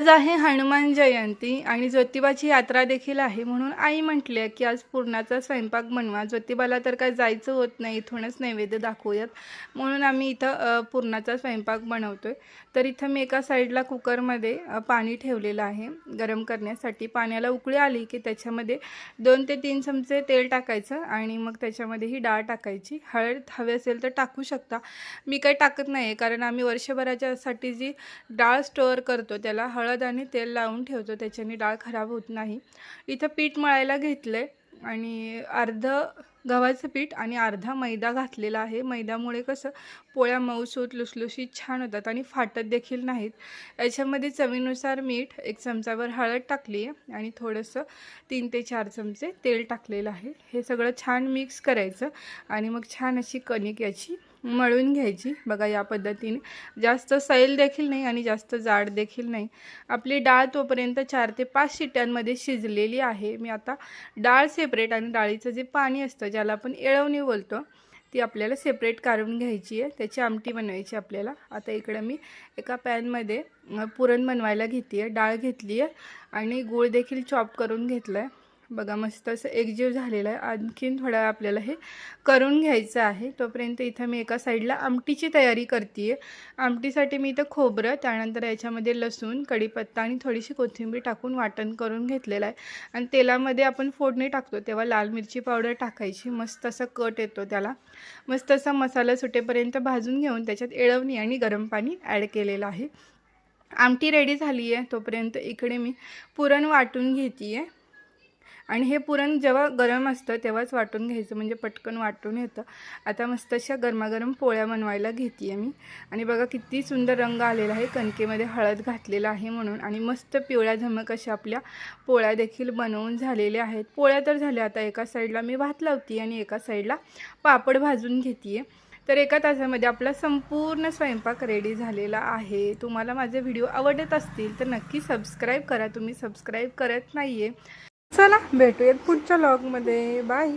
आज आहे हनुमान जयंती आणि ज्योतिबाची यात्रा देखील आहे, म्हणून आई म्हटली आहे की आज पुरणाचा स्वयंपाक बनवा. ज्योतिबाला तर काय जायचं होत नाही, इथूनच नैवेद्य दाखवूयात म्हणून आम्ही इथं पुरणाचा स्वयंपाक बनवतोय. तर इथं मी एका साईडला कुकरमध्ये पाणी ठेवलेलं आहे गरम करण्यासाठी. पाण्याला उकळी आली की त्याच्यामध्ये 2 ते 3 चमचे तेल टाकायचं आणि मग त्याच्यामध्ये ही डाळ टाकायची. हळद हवी असेल तर टाकू शकता, मी काही टाकत नाही कारण आम्ही वर्षभराच्यासाठी जी डाळ स्टोअर करतो त्याला हळद आणि तेल लावून ठेवतो, त्याच्याने डाळ खराब होत नाही. इथं पीठ मळायला घेतलंय आणि अर्ध गव्हाचं पीठ आणि अर्धा मैदा घातलेला आहे. मैद्यामुळे कसं पोळ्या मऊसूत लुसलुशीत छान होतात आणि फाटत देखील नाहीत. याच्यामध्ये चवीनुसार मीठ, 1 चमचाभर हळद टाकली आहे आणि थोडंसं 3 ते 4 चमचे तेल टाकलेलं आहे. हे सगळं छान मिक्स करायचं आणि मग छान अशी कणिक याची मळून घ्यायची. बघा या पद्धतीने, जास्त सैल देखील नाही आणि जास्त जाड देखील नाही. आपली डाळ तोपर्यंत 4 ते 5 शिट्ट्यांमध्ये शिजलेली आहे. मी आता डाळ सेपरेट आणि डाळीचं जे पाणी असतं ज्याला आपण येळवणी बोलतो ती आपल्याला सेपरेट काढून घ्यायची आहे. त्याची आमटी बनवायची आपल्याला. आता इकडं मी एका पॅनमध्ये पुरण बनवायला घेते आहे. डाळ घेतली आहे आणि गूळ देखील चॉप करून घेतला आहे. बघा मस्त असं एकजीव झालेलं आहे. आणखीन थोडा आपल्याला हे करून घ्यायचं आहे. तोपर्यंत इथं मी एका साईडला आमटीची तयारी करते आहे. आमटीसाठी मी इथं खोबरं, त्यानंतर याच्यामध्ये लसूण, कढीपत्ता आणि थोडीशी कोथिंबीर टाकून वाटण करून घेतलेलं आहे. आणि तेलामध्ये आपण फोडणी टाकतो तेव्हा लाल मिरची पावडर टाकायची. मस्त असा कट येतो त्याला. मस्त असा मसाला सुटेपर्यंत भाजून घेऊन त्याच्यात येळवणी आणि गरम पाणी ॲड केलेलं आहे. आमटी रेडी झाली आहे. तोपर्यंत इकडे मी पुरण वाटून घेते आहे आणि हे पुरण जेव्हा गरम असतं तेव्हाच वाटून घ्यायचं म्हणजे पटकन वाटून येतं. आता मस्त अशा गरमागरम पोळ्या बनवायला घेते आहे मी. आणि बघा किती सुंदर रंग आलेला आहे, कणकेमध्ये हळद घातलेला आहे म्हणून. आणि मस्त पिवळ्या धमक अशा आपल्या पोळ्या देखील बनवून झालेल्या आहेत. पोळ्या तर झाल्या. आता एका साईडला मी भात लावते आणि एका साईडला पापड भाजून घेते आहे. तर एका तासामध्ये आपला संपूर्ण स्वयंपाक रेडी झालेला आहे. तुम्हाला माझे व्हिडिओ आवडत असतील तर नक्की सबस्क्राईब करा. तुम्ही सबस्क्राईब करत नाही आहे. चला भेटूयात पुढच्या व्लॉगमध्ये. बाय.